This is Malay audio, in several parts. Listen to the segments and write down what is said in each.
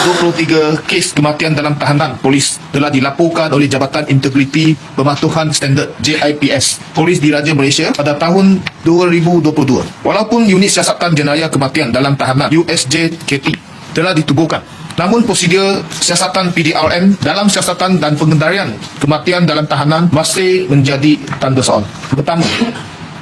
23 kes kematian dalam tahanan polis telah dilaporkan oleh Jabatan Integriti Pematuhan Standard JIPS Polis Diraja Malaysia pada tahun 2022. Walaupun unit siasatan jenayah kematian dalam tahanan USJKT telah ditubuhkan, namun prosedur siasatan PDRM dalam siasatan dan pengendalian kematian dalam tahanan masih menjadi tanda soal. Pertama,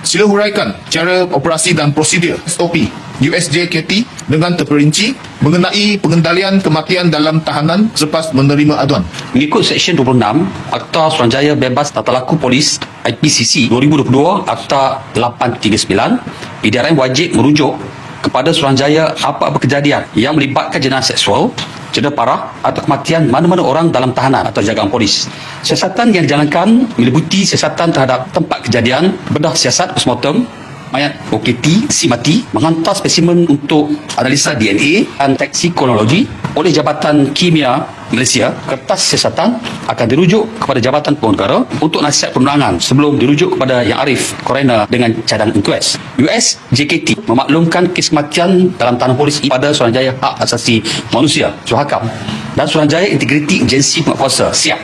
sila huraikan cara operasi dan prosedur SOP USJKT dengan terperinci mengenai pengendalian kematian dalam tahanan selepas menerima aduan. Mengikut Seksyen 26 Akta Suruhanjaya Bebas Tata Laku Polis IPCC 2022 Akta 839, PDRM wajib merujuk kepada Suruhanjaya apa-apa kejadian yang melibatkan jenayah seksual, cedera parah atau kematian mana-mana orang dalam tahanan atau jagaan polis. Siasatan yang dijalankan meliputi siasatan terhadap tempat kejadian, bedah siasat postmortem, mayat OKT, si mati, menghantar spesimen untuk analisa DNA dan toksikologi oleh Jabatan Kimia Malaysia. Kertas siasatan akan dirujuk kepada Jabatan Pegawai Negara untuk nasihat perundangan sebelum dirujuk kepada Yang Arif Coroner dengan cadang inquest. USJKT memaklumkan kes kematian dalam tahanan polis pada Suruhanjaya Hak Asasi Manusia Suhakam dan Suruhanjaya Integriti Agensi Penguatkuasa SIAP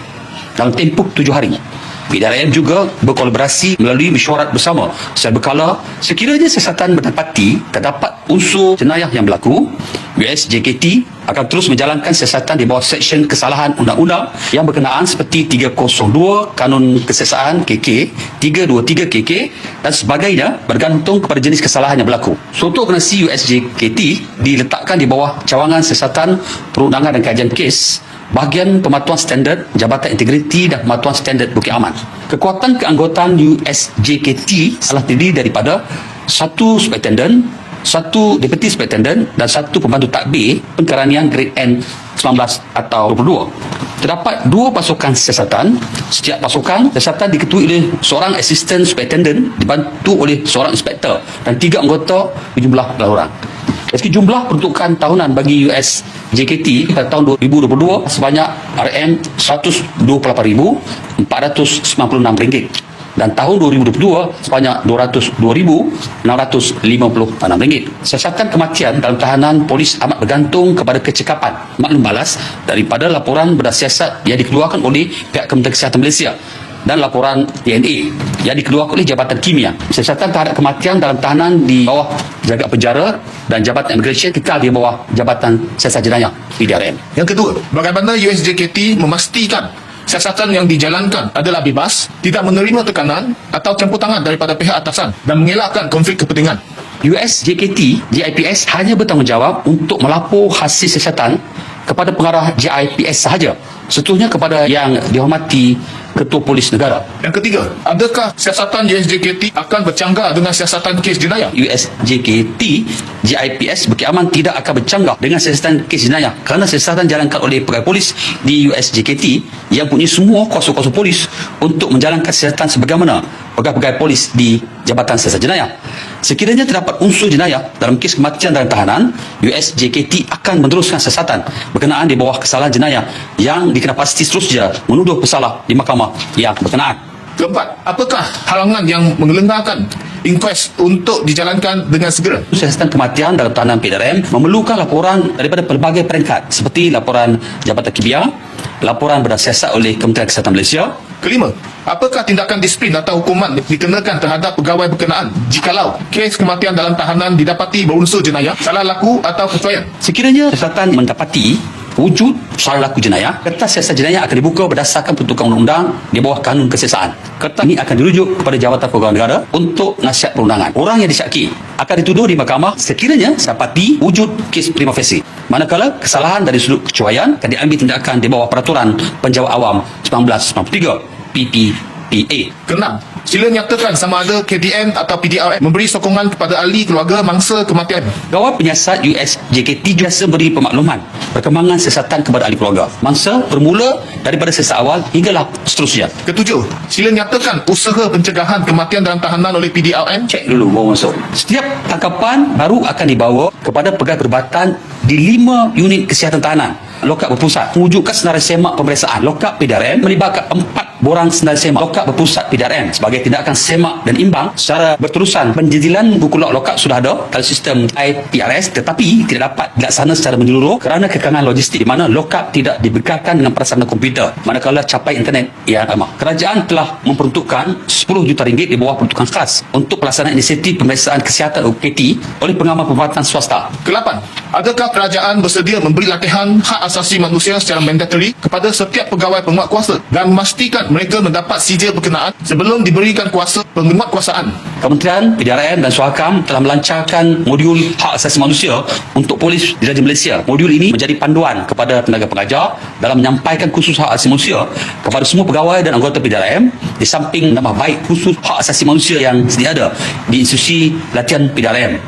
dalam tempoh 7 hari. PDRM juga berkolaborasi melalui mesyuarat bersama secara berkala. Sekiranya siasatan mendapati terdapat unsur jenayah yang berlaku, USJKT akan terus menjalankan siasatan di bawah Seksyen Kesalahan Undang-Undang yang berkenaan seperti 302 Kanun Keseksaan KK, 323 KK dan sebagainya bergantung kepada jenis kesalahan yang berlaku. Suatu organisasi USJKT diletakkan di bawah cawangan siasatan perundangan dan kajian kes Bahagian Pematuhan Standard Jabatan Integriti dan Pematuhan Standard Bukit Aman. Kekuatan keanggotaan USJKT adalah terdiri daripada 1 Superintendent, 1 Deputy Superintendent dan 1 Pembantu Takbir Pengkeranian Grade N 19 atau 22. Terdapat 2 pasukan siasatan. Setiap pasukan siasatan diketuai oleh seorang Assistant Superintendent dibantu oleh seorang Inspektor dan 3 anggota berjumlah 8 orang. Dari segi jumlah peruntukan tahunan bagi USJKT pada tahun 2022 sebanyak RM128,496 dan tahun 2022 sebanyak RM202,656. Siasatan kematian dalam tahanan polis amat bergantung kepada kecekapan maklum balas daripada laporan bedah siasat yang dikeluarkan oleh pihak Kementerian Kesihatan Malaysia dan laporan DNA yang dikeluarkan oleh Jabatan Kimia. Siasatan terhadap kematian dalam tahanan di bawah Jagat Penjara dan Jabatan Immigration kekal di bawah Jabatan Siasat Jenayah PDRM. Yang kedua, bagaimana USJKT memastikan siasatan yang dijalankan adalah bebas, tidak menerima tekanan atau campur tangan daripada pihak atasan dan mengelakkan konflik kepentingan. USJKT JIPS hanya bertanggungjawab untuk melapor hasil siasatan kepada pengarah JIPS sahaja, seterusnya kepada yang dihormati Ketua Polis Negara. Yang ketiga, adakah siasatan USJKT akan bercanggah dengan siasatan kes jenayah? USJKT JIPS Bukit Aman tidak akan bercanggah dengan siasatan kes jenayah kerana siasatan dijalankan oleh pegawai polis di USJKT yang punya semua kuasa-kuasa polis untuk menjalankan siasatan sebagaimana pegawai-pegawai polis di Jabatan Siasat Jenayah. Sekiranya terdapat unsur jenayah dalam kes kematian dalam tahanan, USJKT akan meneruskan siasatan berkenaan di bawah kesalahan jenayah yang dikenapasti seterusnya menuduh pesalah di mahkamah yang berkenaan. Keempat, apakah halangan yang menggelenggarkan inquest untuk dijalankan dengan segera? Siasatan kematian dalam tahanan PDRM memerlukan laporan daripada pelbagai peringkat seperti laporan Jabatan Kimia, laporan bedah siasat oleh Kementerian Kesihatan Malaysia. Kelima, apakah tindakan disiplin atau hukuman dikenakan terhadap pegawai berkenaan jikalau kes kematian dalam tahanan didapati berunsur jenayah, salah laku atau kecuaian? Sekiranya siasatan mendapati wujud salah laku jenayah, kertas siasat jenayah akan dibuka berdasarkan peruntukan undang-undang di bawah Kanun Keseksaan. Kertas ini akan dirujuk kepada Jabatan Pegawai Negara untuk nasihat perundangan. Orang yang disyaki akan dituduh di mahkamah sekiranya dapati wujud kes prima facie. Manakala kesalahan dari sudut kecuaian akan diambil tindakan di bawah Peraturan Penjawat Awam 1993 PPPA. Keenam, sila nyatakan sama ada KDN atau PDRM memberi sokongan kepada ahli keluarga mangsa kematian. Kawal penyiasat USJKT biasa beri pemakluman perkembangan siasatan kepada ahli keluarga mangsa bermula daripada siasat awal hinggalah seterusnya. Ketujuh, sila nyatakan usaha pencegahan kematian dalam tahanan oleh PDRM. Cek dulu baru masuk. Setiap tangkapan baru akan dibawa kepada pegawai perubatan di 5 unit kesihatan tahanan lokap berpusat mewujudkan senarai semak pemeriksaan. Lokap PDRM melibatkan 4 borang sendal semak lokap berpusat PDRM sebagai tindakan semak dan imbang secara berterusan. Penjejilan buku log lokap sudah ada dalam sistem IPRS, tetapi tidak dapat dilaksana secara menyeluruh kerana kekangan logistik di mana lokap tidak dibekalkan dengan prasarana komputer manakala capai internet yang lemah. Kerajaan telah memperuntukkan 10 juta ringgit di bawah peruntukan khas untuk pelaksanaan inisiatif pemeriksaan kesihatan UKT oleh pengamal perubatan swasta. Ke-8. Adakah kerajaan bersedia memberi latihan hak asasi manusia secara mandatory kepada setiap pegawai penguatkuasa dan memastikan mereka mendapat sijil berkenaan sebelum diberikan kuasa penguatkuasaan? Kementerian PDRM dan Suhakam telah melancarkan modul hak asasi manusia untuk polis diraja Malaysia. Modul ini menjadi panduan kepada tenaga pengajar dalam menyampaikan kursus hak asasi manusia kepada semua pegawai dan anggota PDRM di samping menambah baik kursus hak asasi manusia yang sedia ada di institusi latihan PDRM.